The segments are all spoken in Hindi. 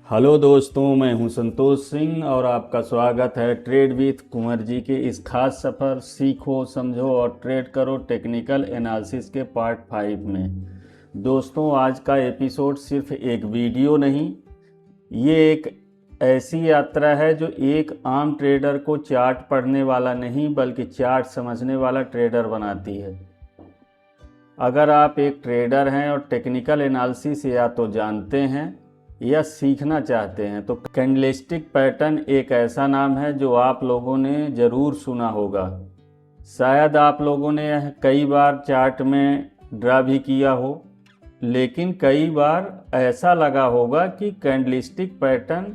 हेलो दोस्तों, मैं हूं संतोष सिंह और आपका स्वागत है ट्रेड विथ कुंवर जी के इस खास सफ़र सीखो समझो और ट्रेड करो टेक्निकल एनालिसिस के पार्ट 5 में। दोस्तों, आज का एपिसोड सिर्फ एक वीडियो नहीं, ये एक ऐसी यात्रा है जो एक आम ट्रेडर को चार्ट पढ़ने वाला नहीं बल्कि चार्ट समझने वाला ट्रेडर बनाती है। अगर आप एक ट्रेडर हैं और टेक्निकल एनालिसिस या तो जानते हैं या सीखना चाहते हैं तो कैंडलस्टिक पैटर्न एक ऐसा नाम है जो आप लोगों ने ज़रूर सुना होगा। शायद आप लोगों ने यह कई बार चार्ट में ड्रा भी किया हो, लेकिन कई बार ऐसा लगा होगा कि कैंडलस्टिक पैटर्न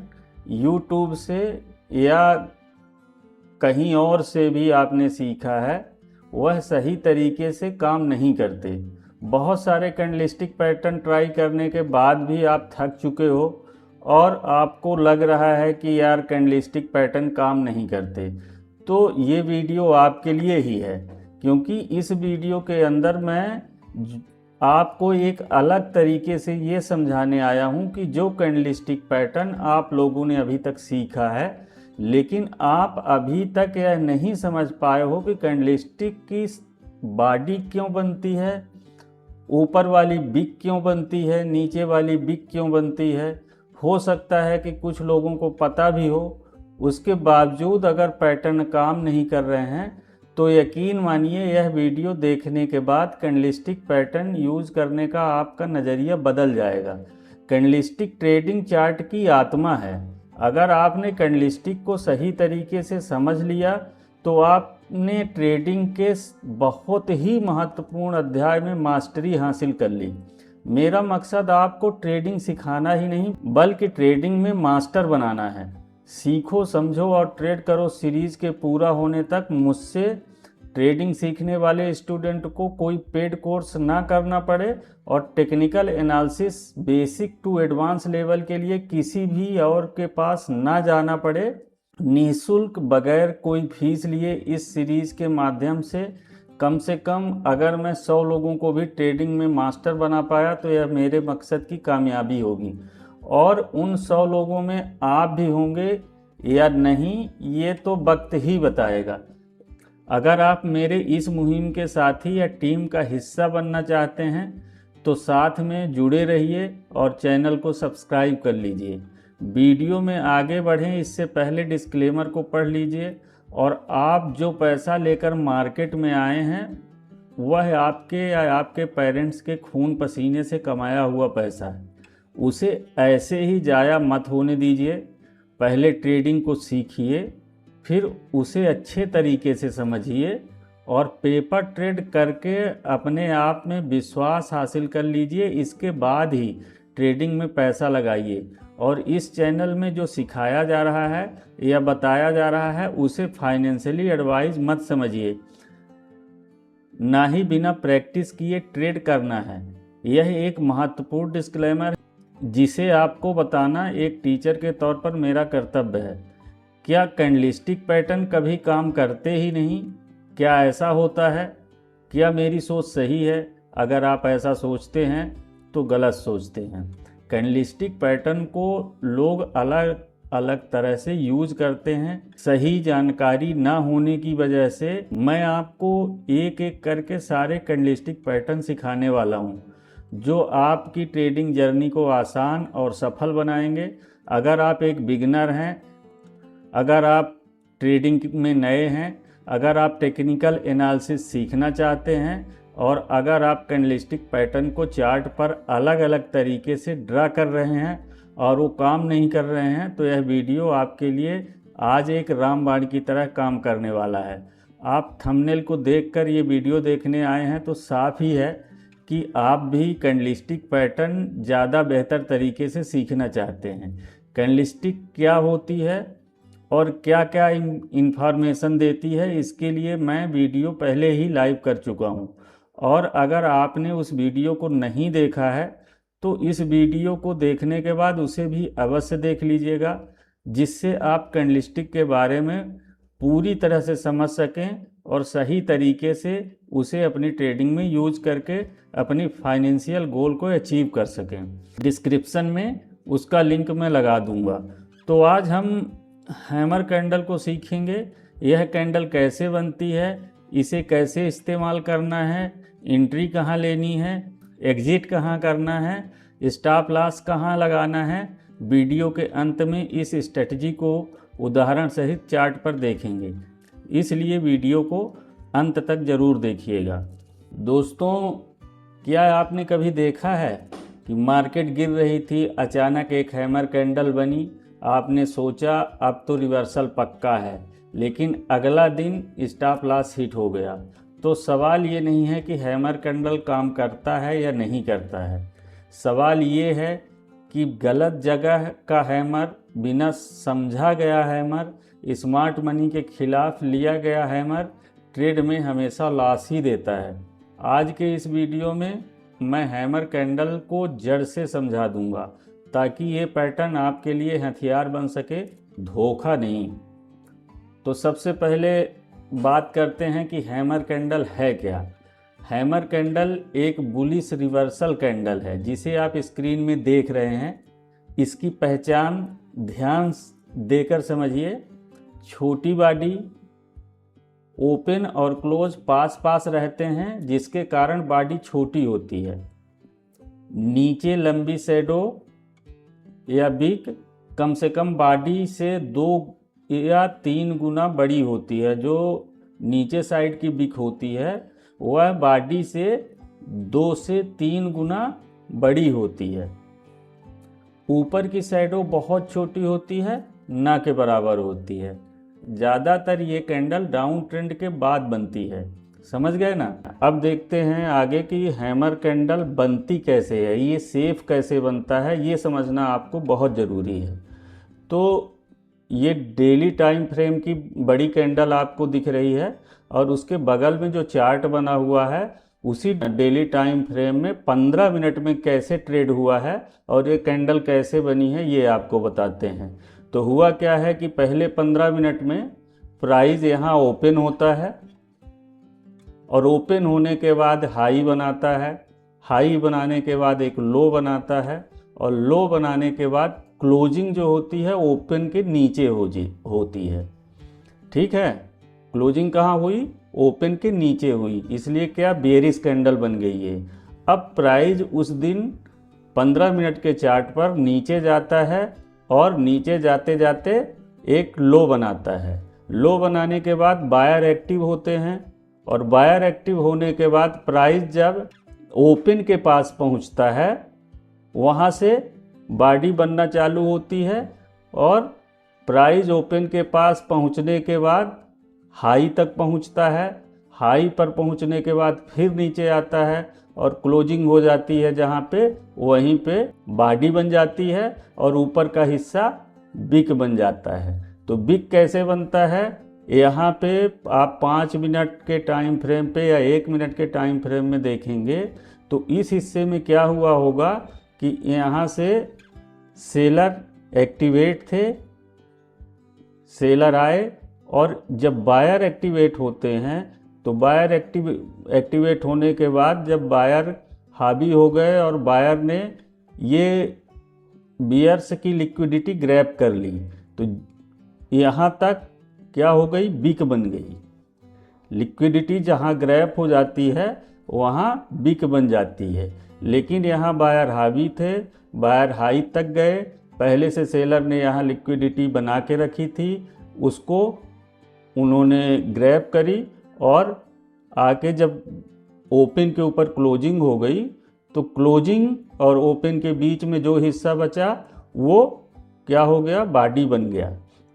यूट्यूब से या कहीं और से भी आपने सीखा है, वह सही तरीके से काम नहीं करते। बहुत सारे कैंडलस्टिक पैटर्न ट्राई करने के बाद भी आप थक चुके हो और आपको लग रहा है कि यार कैंडलस्टिक पैटर्न काम नहीं करते, तो ये वीडियो आपके लिए ही है। क्योंकि इस वीडियो के अंदर मैं आपको एक अलग तरीके से ये समझाने आया हूँ कि जो कैंडलस्टिक पैटर्न आप लोगों ने अभी तक सीखा है, लेकिन आप अभी तक यह नहीं समझ पाए हो कि कैंडलस्टिक की बॉडी क्यों बनती है, ऊपर वाली बिक क्यों बनती है, नीचे वाली बिक क्यों बनती है। हो सकता है कि कुछ लोगों को पता भी हो, उसके बावजूद अगर पैटर्न काम नहीं कर रहे हैं तो यकीन मानिए यह वीडियो देखने के बाद कैंडलस्टिक पैटर्न यूज करने का आपका नज़रिया बदल जाएगा। कैंडलस्टिक ट्रेडिंग चार्ट की आत्मा है। अगर आपने कैंडलस्टिक को सही तरीके से समझ लिया तो आपने ट्रेडिंग के बहुत ही महत्वपूर्ण अध्याय में मास्टरी हासिल कर ली। मेरा मकसद आपको ट्रेडिंग सिखाना ही नहीं बल्कि ट्रेडिंग में मास्टर बनाना है। सीखो समझो और ट्रेड करो सीरीज के पूरा होने तक मुझसे ट्रेडिंग सीखने वाले स्टूडेंट को कोई पेड कोर्स ना करना पड़े और technical analysis basic to advance level के लिए किसी भी और के पास ना जाना पड़े। निःशुल्क बगैर कोई फीस लिए इस सीरीज के माध्यम से कम अगर मैं 100 लोगों को भी ट्रेडिंग में मास्टर बना पाया तो यह मेरे मकसद की कामयाबी होगी। और उन 100 लोगों में आप भी होंगे या नहीं, ये तो वक्त ही बताएगा। अगर आप मेरे इस मुहिम के साथी या टीम का हिस्सा बनना चाहते हैं तो साथ में जुड़े रहिए और चैनल को सब्सक्राइब कर लीजिए। वीडियो में आगे बढ़ें इससे पहले डिस्क्लेमर को पढ़ लीजिए। और आप जो पैसा लेकर मार्केट में आए हैं वह आपके या आपके पेरेंट्स के खून पसीने से कमाया हुआ पैसा है, उसे ऐसे ही जाया मत होने दीजिए। पहले ट्रेडिंग को सीखिए, फिर उसे अच्छे तरीके से समझिए और पेपर ट्रेड करके अपने आप में विश्वास हासिल कर लीजिए। इसके बाद ही ट्रेडिंग में पैसा लगाइए। और इस चैनल में जो सिखाया जा रहा है या बताया जा रहा है उसे फाइनेंशियली एडवाइस मत समझिए, ना ही बिना प्रैक्टिस किए ट्रेड करना है। यह एक महत्वपूर्ण डिस्क्लेमर जिसे आपको बताना एक टीचर के तौर पर मेरा कर्तव्य है। क्या कैंडलस्टिक पैटर्न कभी काम करते ही नहीं? क्या ऐसा होता है? क्या मेरी सोच सही है? अगर आप ऐसा सोचते हैं तो गलत सोचते हैं। कैंडलस्टिक पैटर्न को लोग अलग अलग तरह से यूज करते हैं। सही जानकारी ना होने की वजह से मैं आपको एक एक करके सारे कैंडलस्टिक पैटर्न सिखाने वाला हूँ जो आपकी ट्रेडिंग जर्नी को आसान और सफल बनाएंगे। अगर आप एक बिगिनर हैं, अगर आप ट्रेडिंग में नए हैं, अगर आप टेक्निकल एनालिसिस सीखना चाहते हैं और अगर आप कैंडलस्टिक पैटर्न को चार्ट पर अलग अलग तरीके से ड्रा कर रहे हैं और वो काम नहीं कर रहे हैं तो यह वीडियो आपके लिए आज एक रामबाण की तरह काम करने वाला है। आप थंबनेल को देखकर ये वीडियो देखने आए हैं तो साफ ही है कि आप भी कैंडलस्टिक पैटर्न ज़्यादा बेहतर तरीके से सीखना चाहते हैं। कैंडलस्टिक क्या होती है और क्या क्या इंफॉर्मेशन देती है, इसके लिए मैं वीडियो पहले ही लाइव कर चुका हूं। और अगर आपने उस वीडियो को नहीं देखा है तो इस वीडियो को देखने के बाद उसे भी अवश्य देख लीजिएगा, जिससे आप कैंडलस्टिक के बारे में पूरी तरह से समझ सकें और सही तरीके से उसे अपनी ट्रेडिंग में यूज करके अपनी फाइनेंशियल गोल को अचीव कर सकें। डिस्क्रिप्शन में उसका लिंक मैं लगा दूंगा। तो आज हम हैमर कैंडल को सीखेंगे। यह कैंडल कैसे बनती है, इसे कैसे इस्तेमाल करना है, एंट्री कहाँ लेनी है, एग्जिट कहाँ करना है, स्टॉप लॉस कहाँ लगाना है। वीडियो के अंत में इस स्ट्रेटजी को उदाहरण सहित चार्ट पर देखेंगे, इसलिए वीडियो को अंत तक ज़रूर देखिएगा। दोस्तों, क्या आपने कभी देखा है कि मार्केट गिर रही थी, अचानक एक हैमर कैंडल बनी, आपने सोचा अब तो रिवर्सल पक्का है, लेकिन अगला दिन स्टॉप लॉस हिट हो गया। तो सवाल ये नहीं है कि हैमर कैंडल काम करता है या नहीं करता है, सवाल ये है कि गलत जगह का हैमर, बिना समझा गया हैमर, स्मार्ट मनी के खिलाफ लिया गया हैमर ट्रेड में हमेशा लॉस ही देता है। आज के इस वीडियो में मैं हैमर कैंडल को जड़ से समझा दूंगा, ताकि ये पैटर्न आपके लिए हथियार बन सके, धोखा नहीं। तो सबसे पहले बात करते हैं कि हैमर कैंडल है क्या। हैमर कैंडल एक बुलिश रिवर्सल कैंडल है, जिसे आप स्क्रीन में देख रहे हैं। इसकी पहचान ध्यान देकर समझिए। छोटी बॉडी, ओपन और क्लोज पास पास रहते हैं, जिसके कारण बॉडी छोटी होती है। नीचे लंबी शैडो या बिग कम से कम बॉडी से 2 या 3 गुना बड़ी होती है। जो नीचे साइड की बिग होती है वह बॉडी से 2 से 3 गुना बड़ी होती है। ऊपर की शैडो बहुत छोटी होती है, ना के बराबर होती है। ज़्यादातर ये कैंडल डाउन ट्रेंड के बाद बनती है। समझ गए ना। अब देखते हैं आगे कि हैमर कैंडल बनती कैसे है, ये सेफ कैसे बनता है, ये समझना आपको बहुत ज़रूरी है। तो ये डेली टाइम फ्रेम की बड़ी कैंडल आपको दिख रही है, और उसके बगल में जो चार्ट बना हुआ है उसी डेली टाइम फ्रेम में 15 मिनट में कैसे ट्रेड हुआ है और ये कैंडल कैसे बनी है, ये आपको बताते हैं। तो हुआ क्या है कि पहले 15 मिनट में प्राइस यहाँ ओपन होता है, और ओपन होने के बाद हाई बनाता है। हाई बनाने के बाद एक लो बनाता है, और लो बनाने के बाद क्लोजिंग जो होती है ओपन के नीचे होती है। ठीक है, क्लोजिंग कहाँ हुई? ओपन के नीचे हुई, इसलिए क्या बेयरिश कैंडल बन गई है। अब प्राइस उस दिन 15 मिनट के चार्ट पर नीचे जाता है, और नीचे जाते जाते एक लो बनाता है। लो बनाने के बाद बायर एक्टिव होते हैं, और बायर एक्टिव होने के बाद प्राइस जब ओपन के पास पहुंचता है, वहां से बॉडी बनना चालू होती है, और प्राइस ओपन के पास पहुंचने के बाद हाई तक पहुंचता है। हाई पर पहुंचने के बाद फिर नीचे आता है, और क्लोजिंग हो जाती है जहां पे, वहीं पे बॉडी बन जाती है, और ऊपर का हिस्सा बिग बन जाता है। तो बिग कैसे बनता है, यहाँ पे आप 5 मिनट के टाइम फ्रेम पे या 1 मिनट के टाइम फ्रेम में देखेंगे तो इस हिस्से में क्या हुआ होगा कि यहाँ से सेलर एक्टिवेट थे, सेलर आए, और जब बायर एक्टिवेट होते हैं तो बायर एक्टिवेट होने के बाद जब बायर हावी हो गए और बायर ने ये बियर्स की लिक्विडिटी ग्रैब कर ली, तो यहाँ तक क्या हो गई? बिग बन गई। लिक्विडिटी जहाँ ग्रैब हो जाती है वहाँ बिग बन जाती है। लेकिन यहाँ बायर हावी थे, बायर हाई तक गए। पहले से सेलर ने यहाँ लिक्विडिटी बना के रखी थी, उसको उन्होंने ग्रैब करी, और आके जब ओपन के ऊपर क्लोजिंग हो गई तो क्लोजिंग और ओपन के बीच में जो हिस्सा बचा वो क्या हो गया? बॉडी बन गया।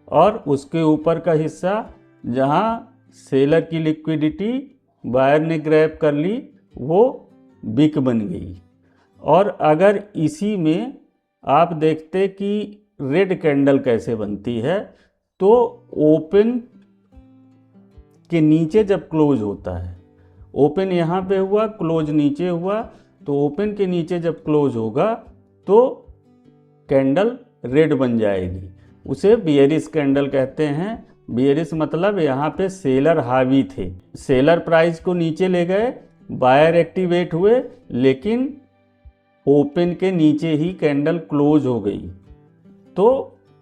और उसके ऊपर का हिस्सा जहाँ सेलर की लिक्विडिटी बायर ने ग्रैब कर ली वो बिग बन गई। और अगर इसी में आप देखते कि रेड कैंडल कैसे बनती है, तो ओपन के नीचे जब क्लोज होता है, ओपन यहाँ पे हुआ, क्लोज नीचे हुआ, तो ओपन के नीचे जब क्लोज होगा तो कैंडल रेड बन जाएगी। उसे बियरिश कैंडल कहते हैं। बियरिश मतलब यहाँ पे सेलर हावी थे, सेलर प्राइस को नीचे ले गए, बायर एक्टिवेट हुए, लेकिन ओपन के नीचे ही कैंडल क्लोज हो गई तो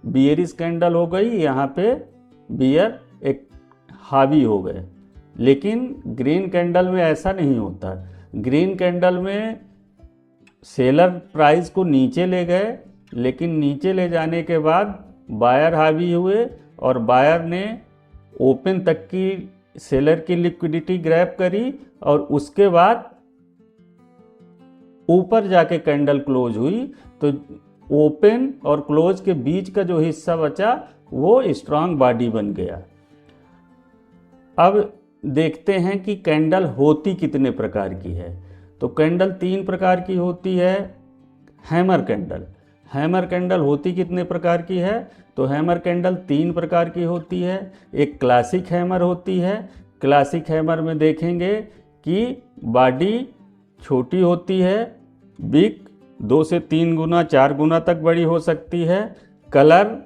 बियरिश कैंडल हो गई, यहाँ पे बियर एक हावी हो गए। लेकिन ग्रीन कैंडल में ऐसा नहीं होता। ग्रीन कैंडल में सेलर प्राइस को नीचे ले गए, लेकिन नीचे ले जाने के बाद बायर हावी हुए और बायर ने ओपन तक की सेलर की लिक्विडिटी ग्रैब करी और उसके बाद ऊपर जाके कैंडल क्लोज हुई तो ओपन और क्लोज के बीच का जो हिस्सा बचा वो स्ट्रांग बॉडी बन गया। अब देखते हैं कि कैंडल होती कितने प्रकार की है। तो कैंडल 3 प्रकार की होती है। हैमर कैंडल, हैमर कैंडल होती कितने प्रकार की है? तो हैमर कैंडल 3 प्रकार की होती है। एक क्लासिक हैमर होती है। क्लासिक हैमर में देखेंगे कि बॉडी छोटी होती है, बिग 2 से 3 गुना 4 गुना तक बड़ी हो सकती है। कलर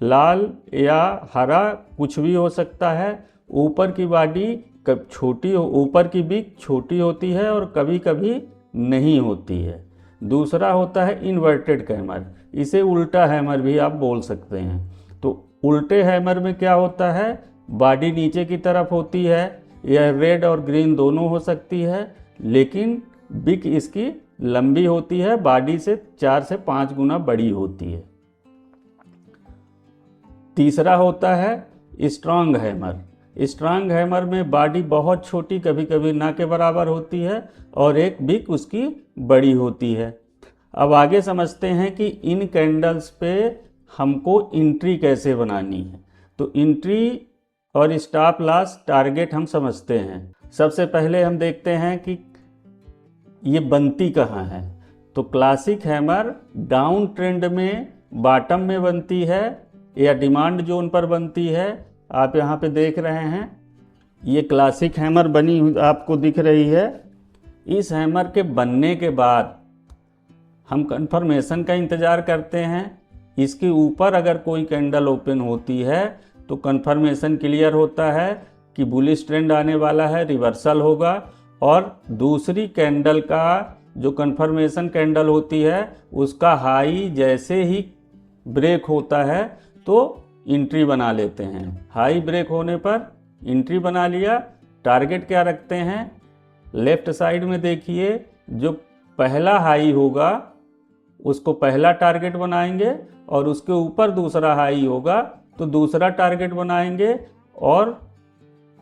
लाल या हरा कुछ भी हो सकता है। ऊपर की बॉडी कब छोटी हो, ऊपर की बिग छोटी होती है और कभी कभी नहीं होती है। दूसरा होता है इन्वर्टेड हैमर, इसे उल्टा हैमर भी आप बोल सकते हैं। तो उल्टे हैमर में क्या होता है, बॉडी नीचे की तरफ होती है, यह रेड और ग्रीन दोनों हो सकती है, लेकिन बिग इसकी लंबी होती है, बॉडी से 4 से 5 गुना बड़ी होती है। तीसरा होता है स्ट्रांग हैमर। स्ट्रांग हैमर में बॉडी बहुत छोटी, कभी कभी ना के बराबर होती है और एक बिग उसकी बड़ी होती है। अब आगे समझते हैं कि इन कैंडल्स पे हमको एंट्री कैसे बनानी है। तो एंट्री और स्टॉप लॉस टारगेट हम समझते हैं। सबसे पहले हम देखते हैं कि ये बनती कहाँ है। तो क्लासिक हैमर डाउन ट्रेंड में बॉटम में बनती है या डिमांड जोन पर बनती है। आप यहाँ पे देख रहे हैं ये क्लासिक हैमर बनी हुई आपको दिख रही है। इस हैमर के बनने के बाद हम कंफर्मेशन का इंतज़ार करते हैं। इसके ऊपर अगर कोई कैंडल ओपन होती है तो कंफर्मेशन क्लियर होता है कि बुलिश ट्रेंड आने वाला है, रिवर्सल होगा। और दूसरी कैंडल का जो कंफर्मेशन कैंडल होती है उसका हाई जैसे ही ब्रेक होता है तो एंट्री बना लेते हैं। हाई ब्रेक होने पर एंट्री बना लिया। टारगेट क्या रखते हैं, लेफ्ट साइड में देखिए जो पहला हाई होगा उसको पहला टारगेट बनाएंगे और उसके ऊपर दूसरा हाई होगा तो दूसरा टारगेट बनाएंगे। और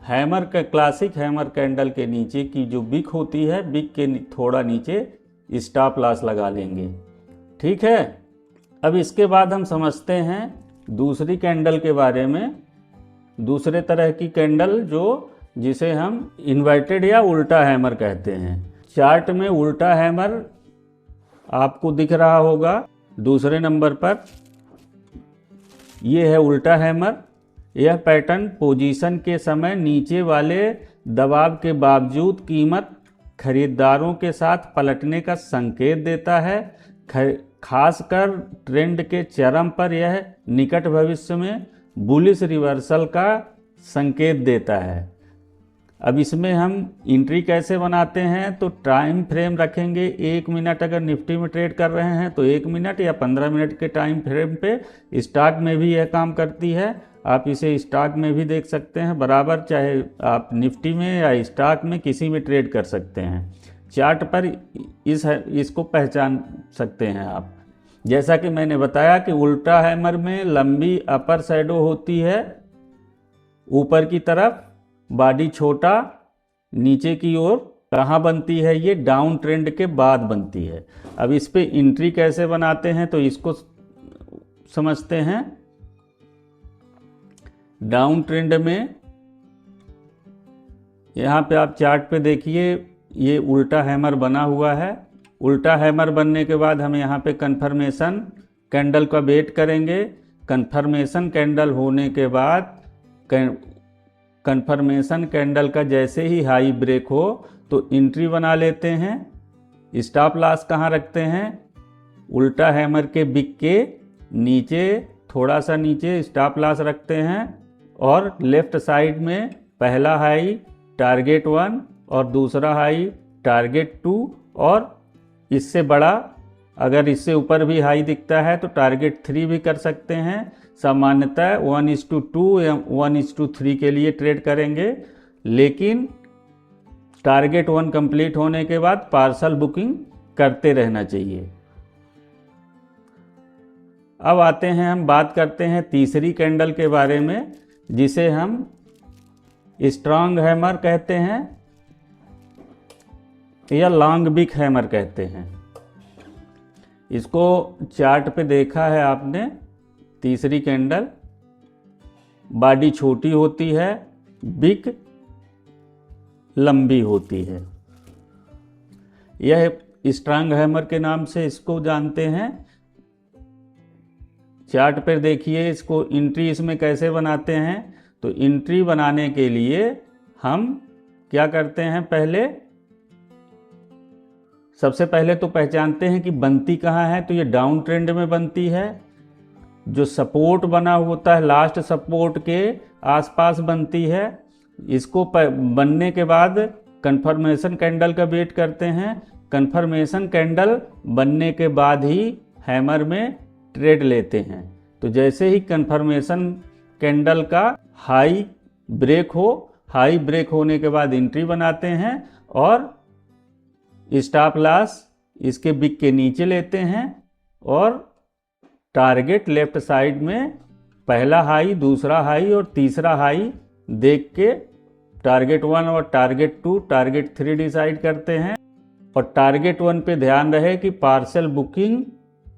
हैमर का क्लासिक हैमर कैंडल के नीचे की जो बिग होती है, बिग के थोड़ा नीचे स्टॉप लॉस लगा लेंगे। ठीक है। अब इसके बाद हम समझते हैं दूसरी कैंडल के बारे में। दूसरे तरह की कैंडल जिसे हम इन्वर्टेड या उल्टा हैमर कहते हैं। चार्ट में उल्टा हैमर आपको दिख रहा होगा दूसरे नंबर पर। यह है उल्टा हैमर। यह पैटर्न पोजीशन के समय नीचे वाले दबाव के बावजूद कीमत खरीदारों के साथ पलटने का संकेत देता है। खासकर ट्रेंड के चरम पर यह निकट भविष्य में बुलिश रिवर्सल का संकेत देता है। अब इसमें हम एंट्री कैसे बनाते हैं, तो टाइम फ्रेम रखेंगे 1 मिनट। अगर निफ्टी में ट्रेड कर रहे हैं तो 1 मिनट या 15 मिनट के टाइम फ्रेम पे। स्टॉक में भी यह काम करती है। आप इसे स्टॉक में भी देख सकते हैं बराबर, चाहे आप निफ्टी में या स्टॉक में किसी में ट्रेड कर सकते हैं। चार्ट पर इसको पहचान सकते हैं आप। जैसा कि मैंने बताया कि उल्टा हैमर में लंबी अपर शैडो होती है ऊपर की तरफ, बॉडी छोटा नीचे की ओर। कहाँ बनती है, ये डाउन ट्रेंड के बाद बनती है। अब इस पे एंट्री कैसे बनाते हैं तो इसको समझते हैं। डाउन ट्रेंड में यहाँ पे आप चार्ट पे देखिए ये उल्टा हैमर बना हुआ है। उल्टा हैमर बनने के बाद हम यहाँ पे कंफर्मेशन कैंडल का वेट करेंगे। कंफर्मेशन कैंडल होने के बाद कंफर्मेशन कैंडल का जैसे ही हाई ब्रेक हो तो एंट्री बना लेते हैं। स्टॉप लॉस कहाँ रखते हैं, उल्टा हैमर के बिग के नीचे, थोड़ा सा नीचे स्टॉप लॉस रखते हैं। और लेफ्ट साइड में पहला हाई टारगेट 1 और दूसरा हाई टारगेट 2 और इससे बड़ा, अगर इससे ऊपर भी हाई दिखता है तो टारगेट 3 भी कर सकते हैं। सामान्यतः 1:2 या 1:3 के लिए ट्रेड करेंगे, लेकिन टारगेट 1 कंप्लीट होने के बाद पार्सल बुकिंग करते रहना चाहिए। अब आते हैं, हम बात करते हैं तीसरी कैंडल के बारे में, जिसे हम स्ट्रांग हैमर कहते हैं या लॉन्ग बिग हैमर कहते हैं। इसको चार्ट पे देखा है आपने। तीसरी कैंडल बॉडी छोटी होती है, बिग लंबी होती है। यह स्ट्रांग हैमर के नाम से इसको जानते हैं। चार्ट पर देखिए इसको, एंट्री इसमें कैसे बनाते हैं। तो एंट्री बनाने के लिए हम क्या करते हैं, सबसे पहले तो पहचानते हैं कि बनती कहाँ है। तो ये डाउन ट्रेंड में बनती है। जो सपोर्ट बना होता है लास्ट सपोर्ट के आसपास बनती है। इसको बनने के बाद कंफर्मेशन कैंडल का वेट करते हैं। कंफर्मेशन कैंडल बनने के बाद ही हैमर में ट्रेड लेते हैं। तो जैसे ही कंफर्मेशन कैंडल का हाई ब्रेक हो, हाई ब्रेक होने के बाद एंट्री बनाते हैं और स्टॉप लॉस इसके बिग के नीचे लेते हैं और टारगेट लेफ्ट साइड में पहला हाई, दूसरा हाई और तीसरा हाई देख के टारगेट 1 और टारगेट 2, टारगेट 3 डिसाइड करते हैं। और टारगेट 1 पे ध्यान रहे कि पार्सल बुकिंग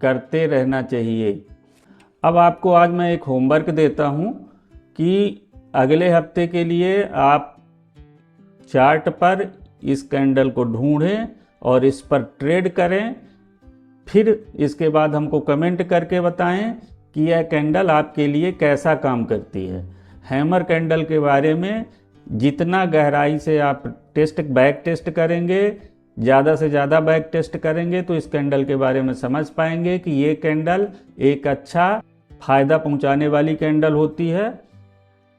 करते रहना चाहिए। अब आपको आज मैं एक होमवर्क देता हूं कि अगले हफ्ते के लिए आप चार्ट पर इस कैंडल को ढूंढें और इस पर ट्रेड करें। फिर इसके बाद हमको कमेंट करके बताएं कि यह कैंडल आपके लिए कैसा काम करती है। हैमर कैंडल के बारे में जितना गहराई से आप बैक टेस्ट करेंगे, ज़्यादा से ज़्यादा बैक टेस्ट करेंगे, तो इस कैंडल के बारे में समझ पाएंगे कि ये कैंडल एक अच्छा फ़ायदा पहुंचाने वाली कैंडल होती है।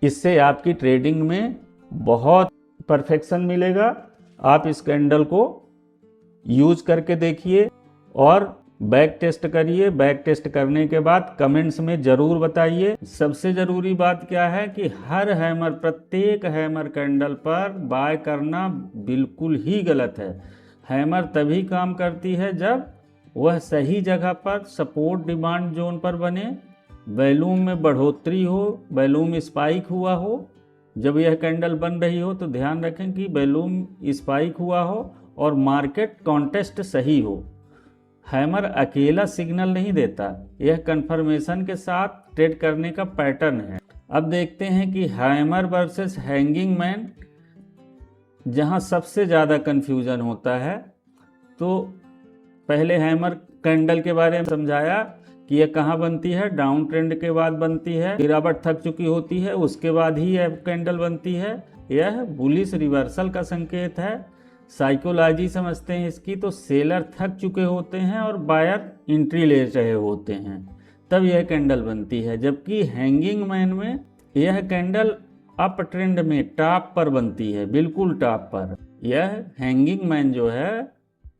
इससे आपकी ट्रेडिंग में बहुत परफेक्शन मिलेगा। आप इस कैंडल को यूज करके देखिए और बैक टेस्ट करिए। बैक टेस्ट करने के बाद कमेंट्स में ज़रूर बताइए। सबसे ज़रूरी बात क्या है कि हर हैमर, प्रत्येक हैमर कैंडल पर बाय करना बिल्कुल ही गलत है। हैमर तभी काम करती है जब वह सही जगह पर सपोर्ट डिमांड जोन पर बने, वॉल्यूम में बढ़ोतरी हो, वॉल्यूम स्पाइक हुआ हो। जब यह कैंडल बन रही हो तो ध्यान रखें कि वॉल्यूम स्पाइक हुआ हो और मार्केट कॉन्टेस्ट सही हो। हैमर अकेला सिग्नल नहीं देता, यह कंफर्मेशन के साथ ट्रेड करने का पैटर्न है। अब देखते हैं कि हैमर वर्सेस हैंगिंग मैन, जहां सबसे ज़्यादा कन्फ्यूजन होता है। तो पहले हैमर कैंडल के बारे में समझाया कि यह कहाँ बनती है, डाउन ट्रेंड के बाद बनती है, गिरावट थक चुकी होती है, उसके बाद ही यह कैंडल बनती है। यह बुलिश रिवर्सल का संकेत है। साइकोलॉजी समझते हैं इसकी, तो सेलर थक चुके होते हैं और बायर एंट्री ले रहे होते हैं, तब यह कैंडल बनती है। जबकि हैंगिंग मैन में यह कैंडल अप ट्रेंड में टॉप पर बनती है, बिल्कुल टॉप पर। यह हैंगिंग मैन जो है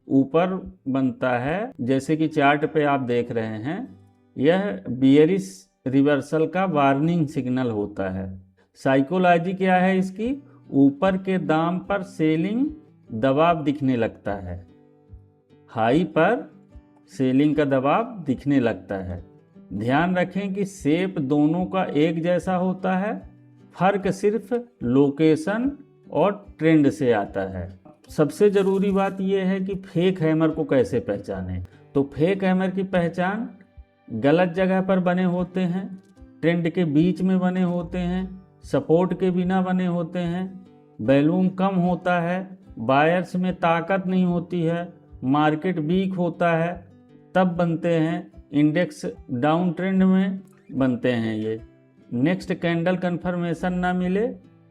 ऊपर बनता है, जैसे कि चार्ट पे आप देख रहे हैं। यह बियरिश रिवर्सल का वार्निंग सिग्नल होता है। साइकोलॉजी क्या है इसकी, ऊपर के दाम पर सेलिंग दबाव दिखने लगता है, हाई पर सेलिंग का दबाव दिखने लगता है। ध्यान रखें कि शेप दोनों का एक जैसा होता है, फर्क सिर्फ लोकेशन और ट्रेंड से आता है। सबसे ज़रूरी बात यह है कि फेक हैमर को कैसे पहचानें। तो फेक हैमर की पहचान गलत जगह पर बने होते हैं, ट्रेंड के बीच में बने होते हैं, सपोर्ट के बिना बने होते हैं, वॉल्यूम कम होता है, बायर्स में ताकत नहीं होती है, मार्केट वीक होता है, तब बनते हैं। इंडेक्स डाउन ट्रेंड में बनते हैं ये। नेक्स्ट कैंडल कंफर्मेशन ना मिले,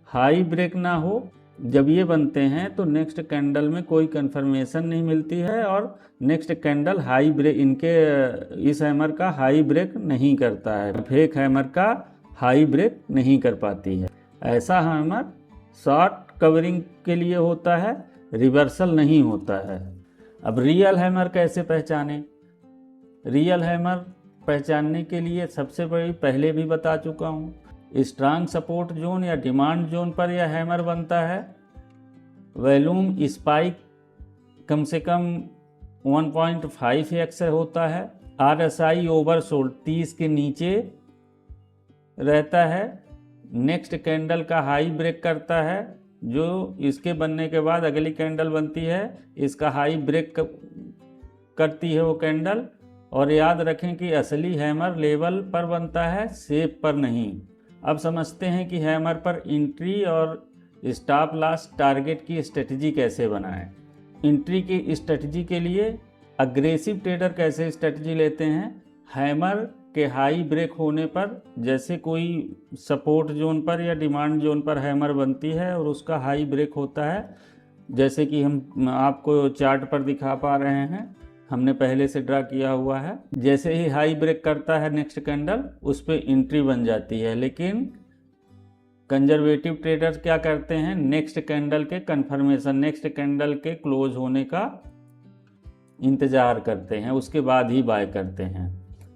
हाई ब्रेक ना हो, जब ये बनते हैं तो नेक्स्ट कैंडल में कोई कंफर्मेशन नहीं मिलती है और नेक्स्ट कैंडल हाई ब्रेक, इनके इस हैमर का हाई ब्रेक नहीं करता है, फेक हैमर का हाई ब्रेक नहीं कर पाती है। ऐसा हैमर शॉर्ट कवरिंग के लिए होता है, रिवर्सल नहीं होता है। अब रियल हैमर कैसे पहचाने? रियल हैमर पहचानने के लिए सबसे बड़ी, पहले भी बता चुका हूँ, स्ट्रांग सपोर्ट जोन या डिमांड जोन पर यह हैमर बनता है। वॉल्यूम स्पाइक कम से कम 1.5x होता है। RSI ओवरसोल्ड 30 के नीचे रहता है। नेक्स्ट कैंडल का हाई ब्रेक करता है, जो इसके बनने के बाद अगली कैंडल बनती है, इसका हाई ब्रेक करती है वो कैंडल। और याद रखें कि असली हैमर लेवल पर बनता है, शेप पर नहीं। अब समझते हैं कि हैमर पर एंट्री और स्टॉप लॉस टारगेट की स्ट्रेटजी कैसे बनाएं। एंट्री की स्ट्रेटजी के लिए अग्रेसिव ट्रेडर कैसे स्ट्रेटजी लेते हैं? हैमर के हाई ब्रेक होने पर, जैसे कोई सपोर्ट जोन पर या डिमांड जोन पर हैमर बनती है और उसका हाई ब्रेक होता है, जैसे कि हम आपको चार्ट पर दिखा पा रहे हैं, हमने पहले से ड्रा किया हुआ है। जैसे ही हाई ब्रेक करता है नेक्स्ट कैंडल, उस पर एंट्री बन जाती है। लेकिन कंजर्वेटिव ट्रेडर्स क्या करते हैं? नेक्स्ट कैंडल के कंफर्मेशन, नेक्स्ट कैंडल के क्लोज होने का इंतज़ार करते हैं, उसके बाद ही बाय करते हैं।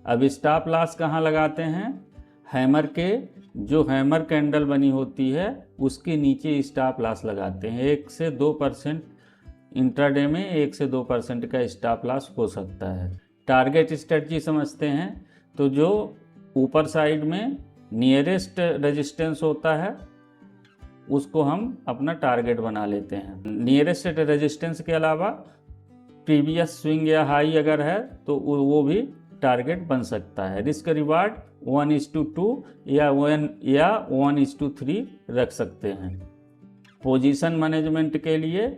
अब स्टॉप लॉस कहाँ लगाते हैं? हैमर के, जो हैमर कैंडल बनी होती है उसके नीचे स्टॉप लॉस लगाते हैं। 1 से 2% इंट्राडे में 1 से 2% का स्टॉप लॉस हो सकता है। टारगेट स्ट्रेटजी समझते हैं, तो जो ऊपर साइड में नियरेस्ट रेजिस्टेंस होता है उसको हम अपना टारगेट बना लेते हैं। नियरेस्ट रेजिस्टेंस के अलावा प्रीवियस स्विंग या हाई अगर है तो वो भी टारगेट बन सकता है। रिस्क रिवार्ड 1:2 या 1:3 रख सकते हैं। पोजीशन मैनेजमेंट के लिए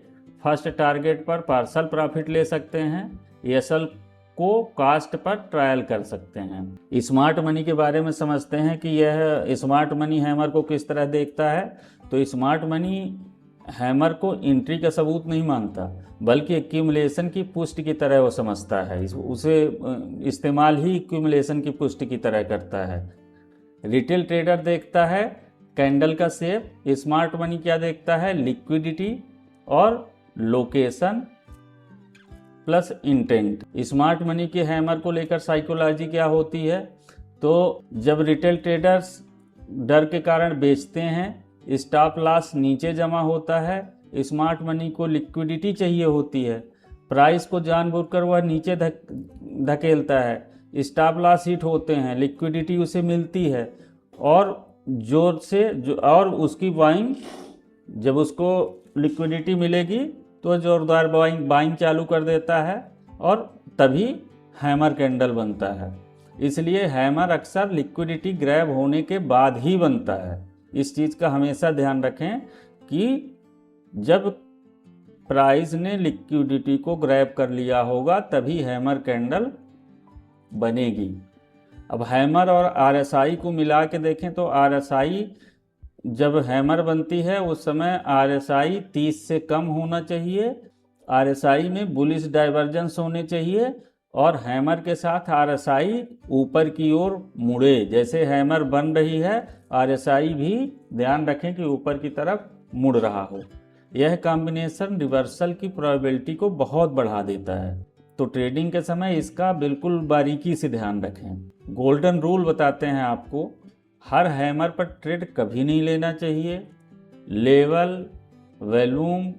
फर्स्ट टारगेट पर पार्सल प्रॉफिट ले सकते हैं। एसएल को कास्ट पर ट्रायल कर सकते हैं। स्मार्ट मनी के बारे में समझते हैं कि यह स्मार्ट मनी हैमर को किस तरह देखता है। तो स्मार्ट मनी हैमर को एंट्री का सबूत नहीं मानता, बल्कि एक्यूमुलेशन की पुष्टि की तरह वो समझता है। उसे इस्तेमाल ही एक्यूमुलेशन की पुष्टि की तरह करता है। रिटेल ट्रेडर देखता है कैंडल का शेप। स्मार्ट मनी क्या देखता है? लिक्विडिटी और location plus intent. Smart money के हैमर को लेकर साइकोलॉजी क्या होती है? तो जब रिटेल ट्रेडर्स डर के कारण बेचते हैं, स्टॉप लॉस नीचे जमा होता है, स्मार्ट मनी को लिक्विडिटी चाहिए होती है, प्राइस को जानबूझकर वह नीचे धकेलता है। स्टॉप लॉस हिट होते हैं, लिक्विडिटी उसे मिलती है और जोर से और उसकी बाइंग, जब उसको लिक्विडिटी मिलेगी तो जोरदार बाइंग चालू कर देता है और तभी हैमर कैंडल बनता है। इसलिए हैमर अक्सर लिक्विडिटी ग्रैब होने के बाद ही बनता है। इस चीज़ का हमेशा ध्यान रखें कि जब प्राइस ने लिक्विडिटी को ग्रैब कर लिया होगा तभी हैमर कैंडल बनेगी। अब हैमर और आरएसआई को मिला के देखें तो आरएसआई जब हैमर बनती है उस समय आरएसआई 30 से कम होना चाहिए। आरएसआई में बुलिश डाइवर्जेंस होने चाहिए और हैमर के साथ आरएसआई ऊपर की ओर मुड़े। जैसे हैमर बन रही है, आरएसआई भी ध्यान रखें कि ऊपर की तरफ मुड़ रहा हो। यह कॉम्बिनेशन रिवर्सल की प्रोबेबिलिटी को बहुत बढ़ा देता है। तो ट्रेडिंग के समय इसका बिल्कुल बारीकी से ध्यान रखें। गोल्डन रूल बताते हैं आपको, हर हैमर पर ट्रेड कभी नहीं लेना चाहिए। लेवल, वॉल्यूम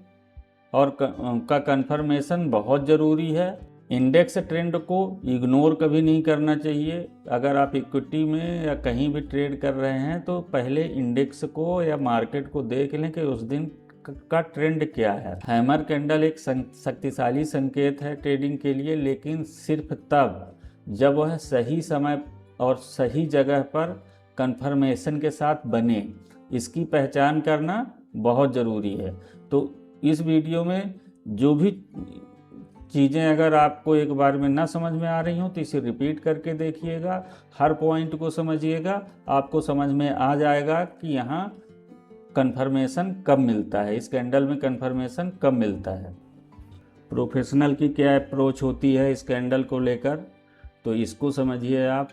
और का कंफर्मेशन बहुत ज़रूरी है। इंडेक्स ट्रेंड को इग्नोर कभी नहीं करना चाहिए। अगर आप इक्विटी में या कहीं भी ट्रेड कर रहे हैं तो पहले इंडेक्स को या मार्केट को देख लें कि उस दिन का ट्रेंड क्या है। हैमर कैंडल एक शक्तिशाली संकेत है ट्रेडिंग के लिए, लेकिन सिर्फ तब जब वह सही समय और सही जगह पर कंफर्मेशन के साथ बने। इसकी पहचान करना बहुत ज़रूरी है। तो इस वीडियो में जो भी चीज़ें अगर आपको एक बार में ना समझ में आ रही हों तो इसे रिपीट करके देखिएगा, हर पॉइंट को समझिएगा, आपको समझ में आ जाएगा कि यहाँ कंफर्मेशन कब मिलता है, इस कैंडल में कंफर्मेशन कब मिलता है। प्रोफेशनल की क्या अप्रोच होती है इस कैंडल को लेकर, तो इसको समझिए आप।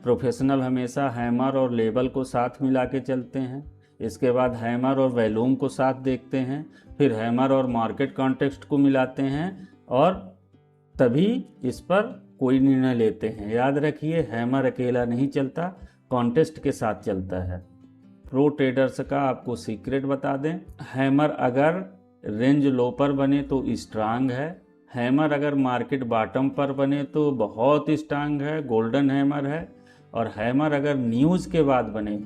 प्रोफेशनल हमेशा हैमर और लेवल को साथ मिला के चलते हैं। इसके बाद हैमर और वॉल्यूम को साथ देखते हैं, फिर हैमर और मार्केट कॉन्टेक्स्ट को मिलाते हैं, और तभी इस पर कोई निर्णय लेते हैं। याद रखिए, हैमर अकेला नहीं चलता, कॉन्टेस्ट के साथ चलता है। प्रो ट्रेडर्स का आपको सीक्रेट बता दें, हैमर अगर रेंज लो पर बने तो स्ट्रांग है, हैमर अगर मार्केट बॉटम पर बने तो बहुत स्ट्रांग है, गोल्डन हैमर है। और हैमर अगर न्यूज़ के बाद बने,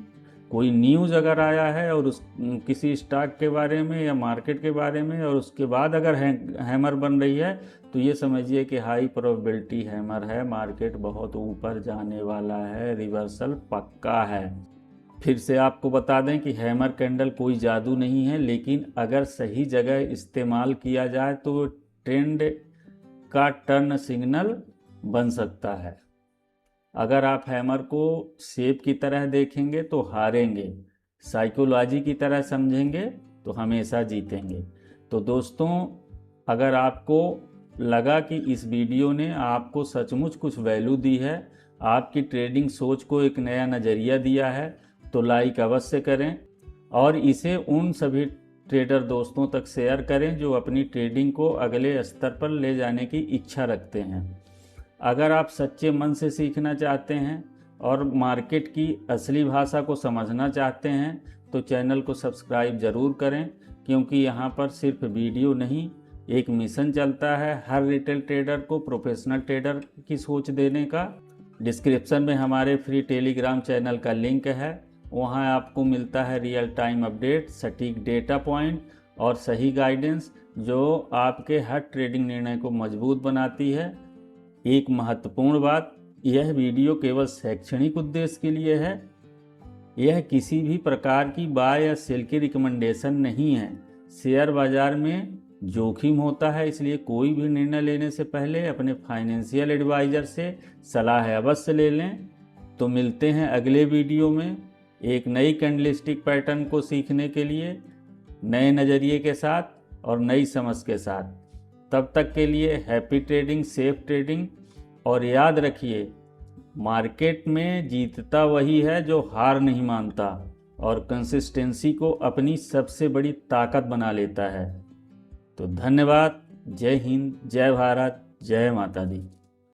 कोई न्यूज़ अगर आया है और उस किसी स्टॉक के बारे में या मार्केट के बारे में, और उसके बाद अगर हैमर बन रही है, तो ये समझिए कि हाई प्रोबेबिलिटी हैमर है, मार्केट बहुत ऊपर जाने वाला है, रिवर्सल पक्का है। फिर से आपको बता दें कि हैमर कैंडल कोई जादू नहीं है, लेकिन अगर सही जगह इस्तेमाल किया जाए तो ट्रेंड का टर्न सिग्नल बन सकता है। अगर आप हैमर को सेब की तरह देखेंगे तो हारेंगे, साइकोलॉजी की तरह समझेंगे तो हमेशा जीतेंगे। तो दोस्तों, अगर आपको लगा कि इस वीडियो ने आपको सचमुच कुछ वैल्यू दी है, आपकी ट्रेडिंग सोच को एक नया नज़रिया दिया है, तो लाइक अवश्य करें और इसे उन सभी ट्रेडर दोस्तों तक शेयर करें जो अपनी ट्रेडिंग को अगले स्तर पर ले जाने की इच्छा रखते हैं। अगर आप सच्चे मन से सीखना चाहते हैं और मार्केट की असली भाषा को समझना चाहते हैं तो चैनल को सब्सक्राइब ज़रूर करें, क्योंकि यहाँ पर सिर्फ वीडियो नहीं, एक मिशन चलता है हर रिटेल ट्रेडर को प्रोफेशनल ट्रेडर की सोच देने का। डिस्क्रिप्शन में हमारे फ्री टेलीग्राम चैनल का लिंक है, वहाँ आपको मिलता है रियल टाइम अपडेट, सटीक डेटा पॉइंट और सही गाइडेंस जो आपके हर ट्रेडिंग निर्णय को मजबूत बनाती है। एक महत्वपूर्ण बात, यह वीडियो केवल शैक्षणिक उद्देश्य के लिए है, यह किसी भी प्रकार की बाय या सेल की रिकमेंडेशन नहीं है। शेयर बाजार में जोखिम होता है, इसलिए कोई भी निर्णय लेने से पहले अपने फाइनेंशियल एडवाइज़र से सलाह अवश्य ले लें। तो मिलते हैं अगले वीडियो में एक नई कैंडलस्टिक पैटर्न को सीखने के लिए, नए नज़रिए के साथ और नई समझ के साथ। तब तक के लिए हैप्पी ट्रेडिंग, सेफ ट्रेडिंग, और याद रखिए, मार्केट में जीतता वही है जो हार नहीं मानता और कंसिस्टेंसी को अपनी सबसे बड़ी ताकत बना लेता है। तो धन्यवाद। जय हिंद, जय भारत, जय माता दी।